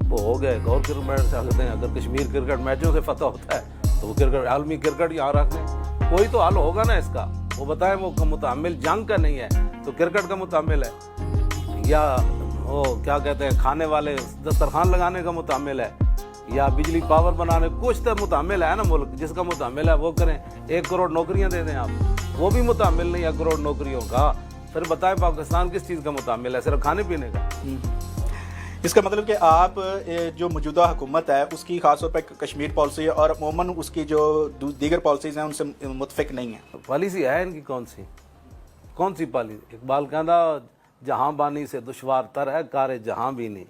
وہ ہو گیا ایک اور کرکٹ میچ رکھتے ہیں. اگر کشمیر کرکٹ میچوں سے فتح ہوتا ہے تو وہ کرکٹ عالمی کرکٹ یہاں رکھ دیں. کوئی تو حل ہوگا نا اس کا. وہ بتائیں وہ متحمل جنگ کا نہیں ہے تو کرکٹ کا متحمل ہے, یا وہ کیا کہتے ہیں کھانے والے دسترخوان لگانے کا متحمل ہے, یا بجلی پاور بنانے. کچھ تو متحمل ہے نا ملک, جس کا متحمل ہے وہ کریں. 1 کروڑ نوکریاں دے دیں آپ, وہ بھی متحمل نہیں 1 کروڑ نوکریوں کا. پھر بتائیں پاکستان کس چیز کا متحمل ہے؟ صرف کھانے پینے کا. اس کا مطلب کہ آپ جو موجودہ حکومت ہے اس کی خاص طور پہ کشمیر پالیسی اور عموماً اس کی جو دیگر پالیسیز ہیں ان سے متفق نہیں ہیں. پالیسی ہے ان کی کون سی پالیسی؟ اقبال کہندا جہاں بانی سے دشوار تر ہے کار جہاں بھی نہیں,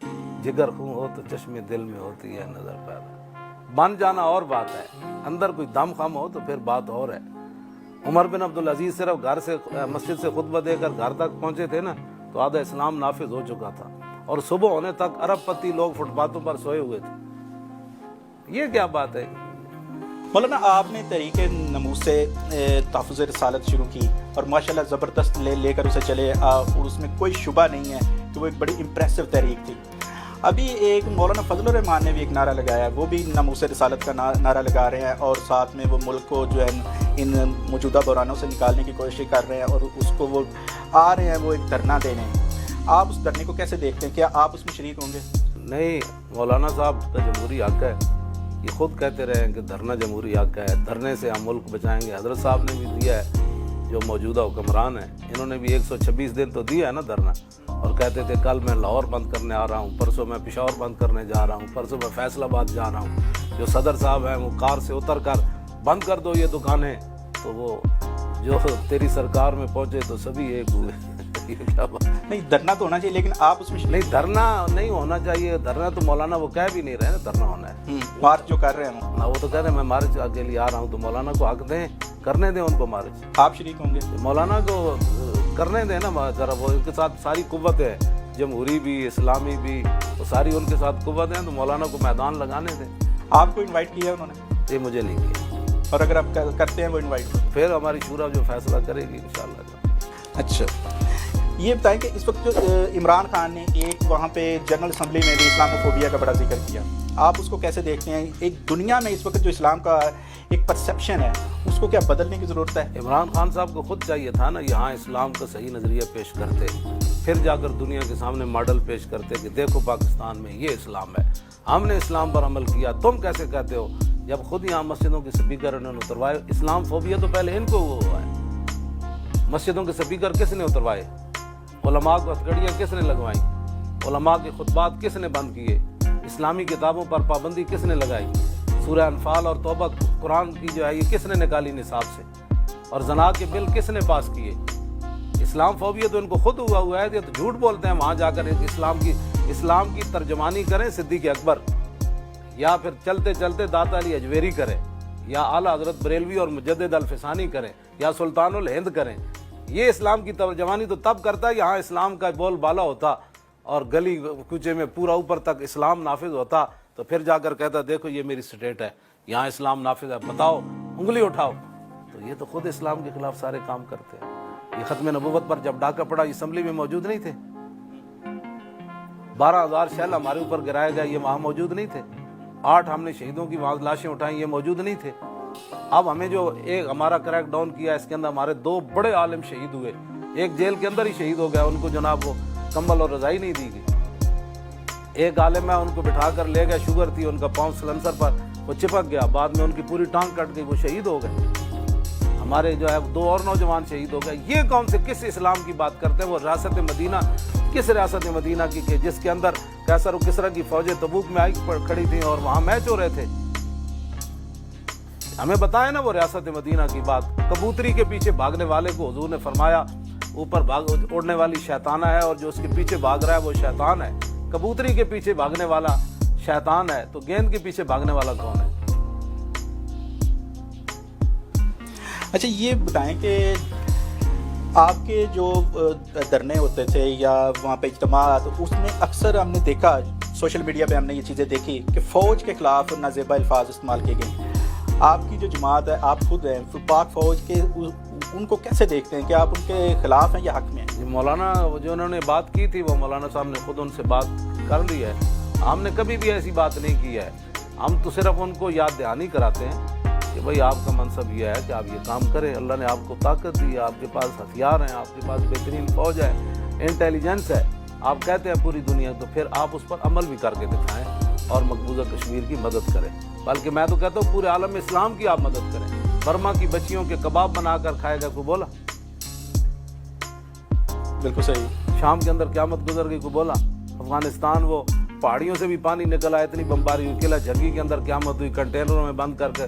جگر خون ہو تو چشمے دل میں ہوتی ہے نظر پیدا. بن جانا اور بات ہے, اندر کوئی دم خم ہو تو پھر بات اور ہے. عمر بن عبدالعزیز صرف گھر سے مسجد سے خطبہ دے کر گھر تک پہنچے تھے نا تو آدھا اسلام نافذ ہو چکا تھا, اور صبح ہونے تک ارب پتی لوگ فٹ پاتھوں پر سوئے ہوئے تھے. یہ کیا بات ہے؟ مولانا آپ نے تحریک نموز سے تحفظ رسالت شروع کی اور ماشاءاللہ زبردست لے کر اسے چلے, اور اس میں کوئی شبہ نہیں ہے کہ وہ ایک بڑی امپریسو تحریک تھی. ابھی ایک مولانا فضل الرحمان نے بھی ایک نعرہ لگایا, وہ بھی نموز رسالت کا نعرہ لگا رہے ہیں, اور ساتھ میں وہ ملک کو جو ہے ان موجودہ بحرانوں سے نکالنے کی کوشش کر رہے ہیں, اور اس کو وہ آ رہے ہیں وہ ایک دھرنا دینے. آپ اس دھرنے کو کیسے دیکھتے ہیں؟ کیا آپ اس میں شریک ہوں گے؟ نہیں, مولانا صاحب کا جمہوری حق ہے, یہ خود کہتے رہے ہیں کہ دھرنا جمہوری حق ہے, دھرنے سے ہم ملک بچائیں گے. حضرت صاحب نے بھی دیا ہے, جو موجودہ حکمران ہیں انہوں نے بھی 126 دن تو دیا ہے نا دھرنا, اور کہتے تھے کل میں لاہور بند کرنے آ رہا ہوں, پرسوں میں پشاور بند کرنے جا رہا ہوں, پرسوں میں فیصل آباد جا رہا ہوں. جو صدر صاحب ہیں وہ کار سے اتر کر بند کر دو یہ دکانیں, تو وہ جو تیری سرکار میں پہنچے تو سبھی ایک ہوئے. یہ کیا بات؟ نہیں, دھرنا تو ہونا چاہیے, لیکن آپ اس میں نہیں, دھرنا نہیں ہونا چاہیے. دھرنا تو مولانا وہ کہہ بھی نہیں رہے نا دھرنا ہونا ہے. مارچ جو کر رہے ہیں وہ تو کہہ رہے ہیں میں مارچ کے لیے آ رہا ہوں, تو مولانا کو حق دیں, کرنے دیں ان کو مارچ. آپ شریک ہوں گے؟ مولانا کو کرنے دیں نا ذرا, وہ ان کے ساتھ ساری قوت ہے, جمہوری بھی اسلامی بھی, وہ ساری ان کے ساتھ قوت ہیں, تو مولانا کو میدان لگانے دیں. آپ کو انوائٹ کیا انہوں نے؟ یہ مجھے نہیں کیا, اور اگر آپ کرتے ہیں وہ انوائٹ پھر ہماری شورا جو فیصلہ کرے گی انشاءاللہ. اچھا, یہ بتائیں کہ اس وقت جو عمران خان نے ایک وہاں پہ جنرل اسمبلی میں بھی اسلاموفوبیا کا بڑا ذکر کیا, آپ اس کو کیسے دیکھتے ہیں؟ ایک دنیا میں اس وقت جو اسلام کا ایک پرسیپشن ہے اس کو کیا بدلنے کی ضرورت ہے؟ عمران خان صاحب کو خود چاہیے تھا نا یہاں اسلام کا صحیح نظریہ پیش کرتے, پھر جا کر دنیا کے سامنے ماڈل پیش کرتے کہ دیکھو پاکستان میں یہ اسلام ہے, ہم نے اسلام پر عمل کیا, تم کیسے کہتے ہو؟ جب خود یہاں مسجدوں کے سپیکر انہوں نے اتروائے. اسلام فوبیا تو پہلے ان کو ہوا ہے. مسجدوں کے سپیکر کس نے اتروائے؟ علماء کو ہتھکڑیاں کس نے لگوائیں؟ علماء کے خطبات کس نے بند کیے؟ اسلامی کتابوں پر پابندی کس نے لگائی؟ سورہ انفال اور توبہ قرآن کی جو ہے یہ کس نے نکالی نصاب سے؟ اور زنا کے بل کس نے پاس کیے؟ اسلام فوبیا تو ان کو خود ہوا ہے. یہ تو جھوٹ بولتے ہیں, وہاں جا کر اسلام کی ترجمانی کریں صدیق اکبر, یا پھر چلتے چلتے داتا علی اجویری کریں, یا اعلیٰ حضرت بریلوی اور مجدد الفسانی کریں, یا سلطان الہند کریں. یہ اسلام کی ترجمانی تو تب کرتا ہے یہاں اسلام کا بول بالا ہوتا اور گلی کوچے میں پورا اوپر تک اسلام نافذ ہوتا, تو پھر جا کر کہتا دیکھو یہ میری سٹیٹ ہے, یہاں اسلام نافذ ہے, بتاؤ, انگلی اٹھاؤ. تو یہ تو خود اسلام کے خلاف سارے کام کرتے ہیں. یہ ختم نبوت پر جب ڈاکہ پڑا اسمبلی میں موجود نہیں تھے, 12,000 شیل ہمارے اوپر گرائے گئے, یہ وہاں موجود نہیں تھے. 8 ہم نے شہیدوں کی وہاں لاشیں اٹھائیں, یہ موجود نہیں تھے. اب ہمیں جو ایک ہمارا کریک ڈاؤن کیا اس کے اندر ہمارے 2 بڑے عالم شہید ہوئے, ایک جیل کے اندر ہی شہید ہو گیا, ان کو جناب وہ کمبل اور رضائی نہیں دی گئی. ایک عالم ہے ان کو بٹھا کر لے گئے, شوگر تھی ان کا, پاؤں سلنسر پر وہ چپک گیا, بعد میں ان کی پوری ٹانگ کٹ گئی, وہ شہید ہو گئے. ہمارے جو ہے 2 اور نوجوان شہید ہو گئے. یہ کون سے کس اسلام کی بات کرتے ہیں؟ وہ ریاست مدینہ, کس ریاست مدینہ کی کہ جس کے اندر قیصر و کسریٰ کی فوجیں تبوک میں آئی کھڑی تھیں اور وہاں میچ ہو رہے تھے. ہمیں بتائیں نا وہ ریاست مدینہ کی بات. کبوتری کے پیچھے بھاگنے والے کو حضور نے فرمایا اوپر اڑنے والی شیطانہ ہے, اور جو اس کے پیچھے بھاگ رہا ہے وہ شیطان ہے. کبوتری کے پیچھے بھاگنے والا شیطان ہے, تو گیند کے پیچھے بھاگنے والا کون ہے؟ اچھا, یہ بتائیں کہ آپ کے جو دھرنے ہوتے تھے یا وہاں پہ اجتماعات, اس میں اکثر ہم نے دیکھا, سوشل میڈیا پہ ہم نے یہ چیزیں دیکھی کہ فوج کے خلاف نازیبا الفاظ استعمال کیے گئے. آپ کی جو جماعت ہے, آپ خود ہیں پاک فوج کے, ان کو کیسے دیکھتے ہیں کہ آپ ان کے خلاف ہیں یا حق میں ہیں؟ مولانا جو انہوں نے بات کی تھی وہ مولانا صاحب نے خود ان سے بات کر لی ہے. ہم نے کبھی بھی ایسی بات نہیں کی ہے. ہم تو صرف ان کو یاد دہانی کراتے ہیں کہ بھائی آپ کا منصب یہ ہے کہ آپ یہ کام کریں. اللہ نے آپ کو طاقت دی ہے, آپ کے پاس ہتھیار ہیں, آپ کے پاس بہترین فوج ہے, انٹیلیجنس ہے. آپ کہتے ہیں پوری دنیا, تو پھر آپ اس پر عمل بھی کر کے دکھائیں اور مقبوضہ کشمیر کی مدد کریں. بلکہ میں تو کہتا ہوں پورے عالم اسلام کی آپ مدد کریں. برما کی بچیوں کے کباب بنا کر کھائے گا, کو بولا؟ بالکل صحیح. شام کے اندر قیامت گزر گئی, کو بولا؟ افغانستان وہ پہاڑیوں سے بھی پانی نکل آیا, اتنی بمباری ہوئی, قلعہ جھگی کے اندر قیامت ہوئی, کنٹینروں میں بند کر کے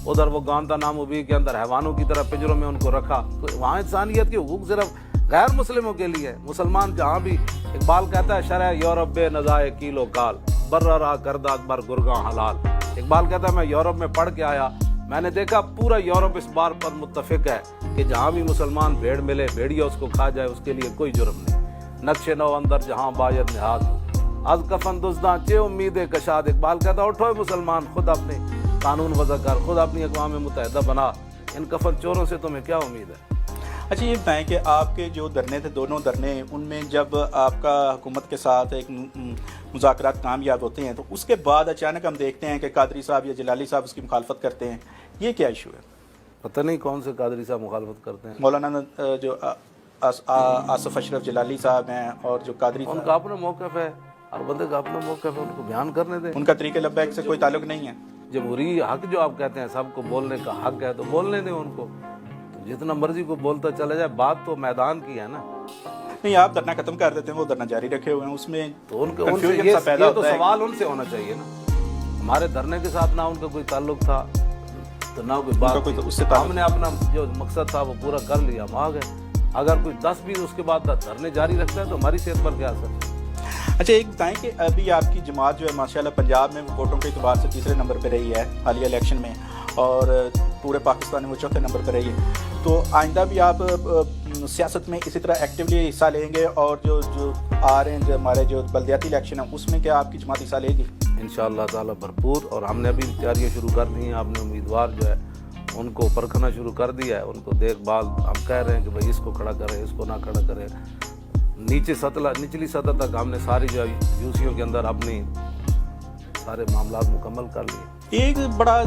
ادھر وہ گانتا ناموبی کے اندر حیوانوں کی طرح پنجروں میں ان کو رکھا. وہاں انسانیت کے حقوق صرف غیر مسلموں کے لیے. مسلمان جہاں بھی, اقبال کہتا ہے شرع یورپ بے نزائے کیلو کال, برا راہ کردہ اکبر گرگاں حلال. اقبال کہتا ہے میں یورپ میں پڑھ کے آیا, میں نے دیکھا پورا یورپ اس بار پر متفق ہے کہ جہاں بھی مسلمان بھیڑ ملے, بھیڑیا اس کو کھا جائے, اس کے لیے کوئی جرم نہیں. نقش نو اندر جہاں باید نہاد, از کفن دزداں چے امید کشاد. اقبال کہتا اٹھو مسلمان, خود اپنے قانون وضع کر, خود اپنی اقوام متحدہ بنا. ان کفن چوروں سے تمہیں کیا امید ہے؟ اچھا یہ بتائیں کہ آپ کے جو دھرنے تھے, دونوں دھرنے, ان میں جب آپ کا حکومت کے ساتھ ایک مذاکرات کامیاب ہوتے ہیں تو اس کے بعد اچانک ہم دیکھتے ہیں کہ قادری صاحب یا جلالی صاحب اس کی مخالفت کرتے ہیں. یہ کیا ایشو ہے؟ پتہ نہیں کون سے قادری صاحب مخالفت کرتے ہیں. مولانا جو آصف اشرف جلالی صاحب ہیں اور جو قادری, ان کا اپنا موقف ہے, ہر بندے کا اپنا موقف ہے, ان کو بیان کرنے دیں. ان کا طریقہ لبیک سے کوئی تعلق نہیں ہے. جمہوری حق جو آپ کہتے ہیں سب کو بولنے کا حق ہے, تو بولنے دیں ان کو. جتنا مرضی کو بولتا چلا جائے, بات تو میدان کی ہے نا. نہیں, آپ دھرنا ختم کر دیتے ہیں, وہ دھرنا جاری رکھے ہوئے ہیں, اس میں تو ان confusion یہ سا پیدا تو ہوتا ہے. سوال ان سے ہونا چاہیے نا. ہمارے دھرنے کے ساتھ نہ ان کا کوئی تعلق تھا, تو نہ کوئی بات کوئی تھی. اس سے تعلق ہم نے اپنا جو مقصد تھا وہ پورا کر لیا, ہم آ گئے. اگر کوئی 10-20 اس کے بعد دھرنے جاری رکھتا ہے تو ہماری صحت پر کیا اثر؟ اچھا ایک بتائیں کہ ابھی آپ کی جماعت جو ہے ماشاءاللہ پنجاب میں ووٹوں کے اعتبار سے تیسرے نمبر پہ رہی ہے حالیہ الیکشن میں, اور پورے پاکستان میں وہ چوتھے نمبر پہ رہی ہے. تو آئندہ بھی آپ سیاست میں اسی طرح ایکٹیولی حصہ لیں گے, اور جو آ رہے ہیں جو ہمارے جو بلدیاتی الیکشن ہیں اس میں کیا آپ کی جماعت حصہ لے گی؟ انشاءاللہ تعالیٰ بھرپور. اور ہم نے ابھی تیاریاں شروع کر دی ہیں. آپ نے امیدوار جو ہے ان کو پرکھنا شروع کر دیا ہے, ان کو دیکھ بھال. ہم کہہ رہے ہیں کہ بھائی اس کو کھڑا کریں, اس کو نہ کھڑا کریں. نچلی سطح تک ہم نے ساری جو یوسیوں کے اندر اپنی سارے معاملات مکمل کر لیے. ایک بڑا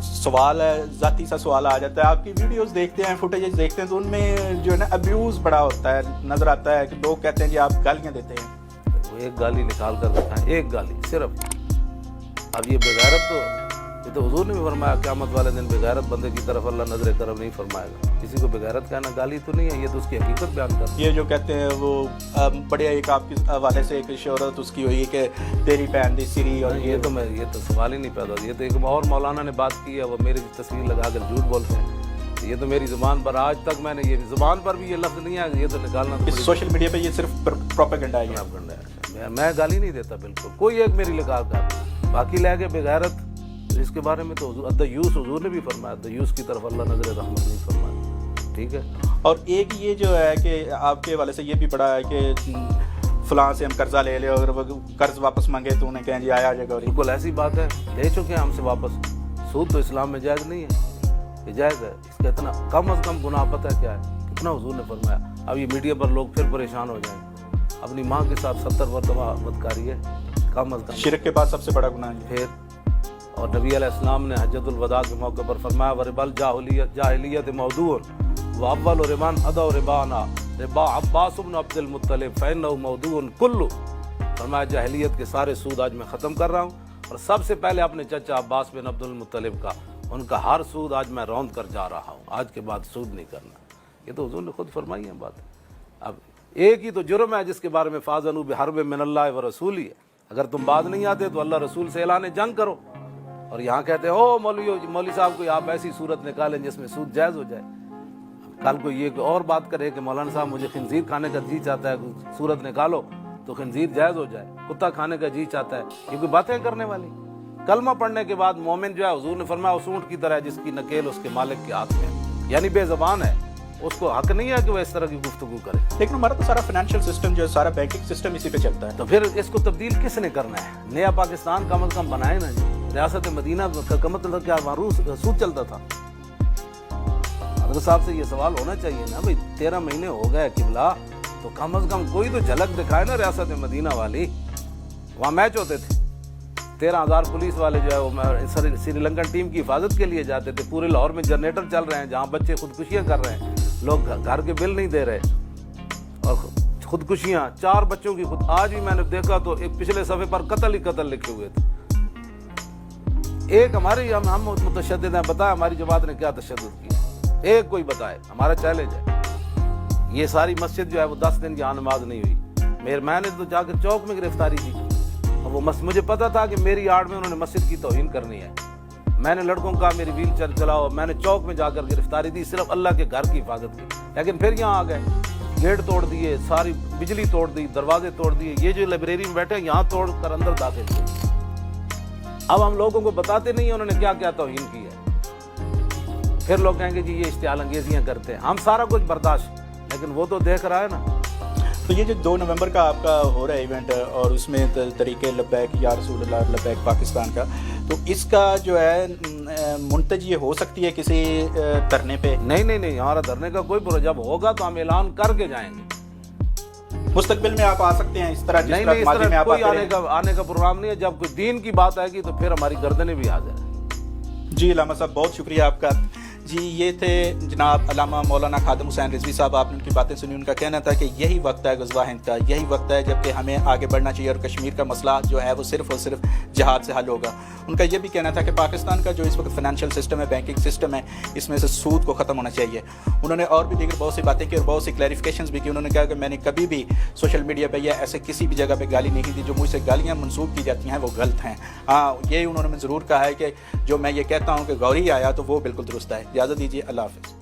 سوال ہے, ذاتی سا سوال آ جاتا ہے, آپ کی ویڈیوز دیکھتے ہیں, فوٹیجز دیکھتے ہیں, تو ان میں جو ہے نا ابیوز بڑا ہوتا ہے, نظر آتا ہے کہ لوگ کہتے ہیں جی آپ گالیاں دیتے ہیں. وہ ایک گالی نکال کر دکھائیں, ایک گالی صرف. اب یہ بغیرت تو, یہ تو حضور نے بھی فرمایا قیامت والے دن بغیرت بندے کی طرف اللہ نظر کرم نہیں فرمائے گا. کسی کو بغیرت کہنا گالی تو نہیں ہے, یہ تو اس کی حقیقت بیان کرتا ہے. یہ جو کہتے ہیں وہ بڑے ایک آپ کے حوالے سے ایک شہرت اس کی ہوئی کہ تیری بہن دی سری, اور یہ تو سوال ہی نہیں پیدا ہوتا. یہ تو ایک اور مولانا نے بات کی ہے, وہ میری تصویر لگا کر جھوٹ بولتے ہیں. یہ تو میری زبان پر آج تک میں نے یہ زبان پر بھی یہ لفظ نہیں ہے, یہ تو نکالنا تو سوشل میڈیا پہ یہ صرف پروپیگنڈا ہے. میں گالی نہیں دیتا بالکل, کوئی ایک میری لگا کر. باقی لے کے بغیرت اس کے بارے میں تو الدیوس حضور نے بھی فرمایا, الدیوس کی طرف اللہ نظر رحمت نہیں فرمایا. ٹھیک ہے. اور ایک یہ جو ہے کہ آپ کے حوالے سے یہ بھی بڑا ہے کہ فلاں سے ہم قرضہ لے لے, اور قرض واپس مانگے تو انہیں کہیں جی آیا جائے گا. بالکل ایسی بات ہے, لے چکے ہیں ہم سے واپس. سود تو اسلام میں جائز نہیں ہے, یہ جائز ہے. اس کا اتنا کم از کم گناہ پتہ ہے کیا ہے, کتنا حضور نے فرمایا. اب یہ میڈیا پر لوگ پھر پریشان ہو جائیں. اپنی ماں کے ساتھ 70 مرتبہ بدکاری ہے, کم از کم. شرک کے بعد سب سے بڑا گناہ ہے. پھر اور نبی علیہ السلام نے حجۃ الوداع کے موقع پر فرمایا وربا جاہلیت موضوع واول ربان ادا ربانا ربا عباس بن عبد المطلب فانه موضوع کل. فرمایا جاہلیت کے سارے سود آج میں ختم کر رہا ہوں, اور سب سے پہلے اپنے چچا عباس بن عبد المطلب کا, ان کا ہر سود آج میں روند کر جا رہا ہوں. آج کے بعد سود نہیں کرنا. یہ تو حضور نے خود فرمائی ہے بات. اب ایک ہی تو جرم ہے جس کے بارے میں فاذنوا بحرب من اللہ ورسولہ ہے. اگر تم بعد نہیں آتے تو اللہ رسول سے اعلان جنگ کرو. اور یہاں کہتے ہیں او مولوی صاحب کوئی آپ ایسی صورت نکالیں جس میں سود جائز ہو جائے. کل کو یہ اور بات کرے کہ مولانا صاحب مجھے خنزیر کھانے کا جی چاہتا ہے, صورت نکالو تو خنزیر جائز ہو جائے. کتا کھانے کا جی چاہتا ہے, یہ کوئی باتیں کرنے والی. کلمہ پڑھنے کے بعد مومن جو ہے حضور نے فرمایا اس اونٹ کی طرح جس کی نکیل اس کے مالک کے ہاتھ میں ہے, یعنی بے زبان ہے. اس کو حق نہیں ہے کہ وہ اس طرح کی گفتگو کرے. لیکن ہمارا تو سارا فائنینشیل سسٹم جو ہے, سارا بینکنگ سسٹم اسی پہ چلتا ہے. تو پھر اس کو تبدیل کس نے کرنا ہے؟ نیا پاکستان کم از کم بنائے نا جی. ریاست مدینہ کا مطلب کیا سود چلتا تھا؟ حضرت صاحب سے یہ سوال ہونا چاہیے نا بھائی 13 مہینے ہو گئے قبلہ, تو کم از کم کوئی تو جھلک دکھائے نا ریاست مدینہ والی. وہاں میچ ہوتے تھے, 13,000 پولیس والے جو ہے وہ سری لنکن ٹیم کی حفاظت کے لیے جاتے تھے. پورے لاہور میں جنریٹر چل رہے ہیں, جہاں بچے خودکشیاں کر رہے ہیں, لوگ گھر کے بل نہیں دے رہے, اور خودکشیاں 4 بچوں کی آج بھی میں نے دیکھا تو ایک پچھلے صفحے پر قتل ہی قتل لکھے ہوئے تھے. ایک ہمارے ہم متشدد ہیں, بتائیں ہماری جماعت نے کیا تشدد کیا, ایک کوئی بتائے, ہمارا چیلنج ہے. یہ ساری مسجد جو ہے وہ 10 دن یہاں نماز نہیں ہوئی. میں نے تو جا کر چوک میں گرفتاری دی, اور وہ مجھے پتا تھا کہ میری آڑ میں انہوں نے مسجد کی توہین کرنی ہے. میں نے لڑکوں کا میری ویل چیئر چلاؤ, میں نے چوک میں جا کر گرفتاری دی صرف اللہ کے گھر کی حفاظت کی. لیکن پھر یہاں آ گئے, گیٹ توڑ دیے, ساری بجلی توڑ دی, دروازے توڑ دیے, یہ جو لائبریری میں بیٹھے یہاں توڑ کر اندر داخل کیے. اب ہم لوگوں کو بتاتے نہیں انہوں نے کیا کیا توہین کی ہے. پھر لوگ کہیں گے جی یہ اشتعال انگیزیاں کرتے ہیں. ہم سارا کچھ برداشت, لیکن وہ تو دیکھ رہا ہے نا. تو یہ جو 2 نومبر کا آپ کا ہو رہا ہے ایونٹ, اور اس میں طریقے لبیک یا رسول اللہ لبیک پاکستان کا, تو اس کا جو ہے منتج یہ ہو سکتی ہے کسی دھرنے پہ؟ نہیں, ہمارا دھرنے کا کوئی جب ہوگا تو ہم اعلان کر کے جائیں گے. مستقبل میں آپ آ سکتے ہیں اس طرح؟ نہیں, اس طرح کوئی آنے کا پروگرام نہیں ہے. جب کوئی دین کی بات آئے گی تو پھر ہماری گردنیں بھی حاضر ہیں. جی علامہ صاحب بہت شکریہ آپ کا. جی یہ تھے جناب علامہ مولانا خادم حسین رضوی صاحب. آپ نے ان کی باتیں سنی, ان کا کہنا تھا کہ یہی وقت ہے غزوہ ہند کا, یہی وقت ہے جب کہ ہمیں آگے بڑھنا چاہیے, اور کشمیر کا مسئلہ جو ہے وہ صرف اور صرف جہاد سے حل ہوگا. ان کا یہ بھی کہنا تھا کہ پاکستان کا جو اس وقت فائنینشیل سسٹم ہے, بینکنگ سسٹم ہے, اس میں سے سود کو ختم ہونا چاہیے. انہوں نے اور بھی دیگر بہت سی باتیں کی اور بہت سی کلیریفیکیشنز بھی کی. انہوں نے کہا کہ میں نے کبھی بھی سوشل میڈیا پہ یا ایسے کسی بھی جگہ پہ گالی نہیں دی. جو مجھ سے گالیاں منسوب کی جاتی ہیں وہ غلط ہیں. ہاں یہ انہوں نے ضرور کہا ہے کہ جو میں یہ کہتا ہوں کہ غوری آیا تو وہ بالکل درست ہے. اجازت دیجیے, اللہ حافظ.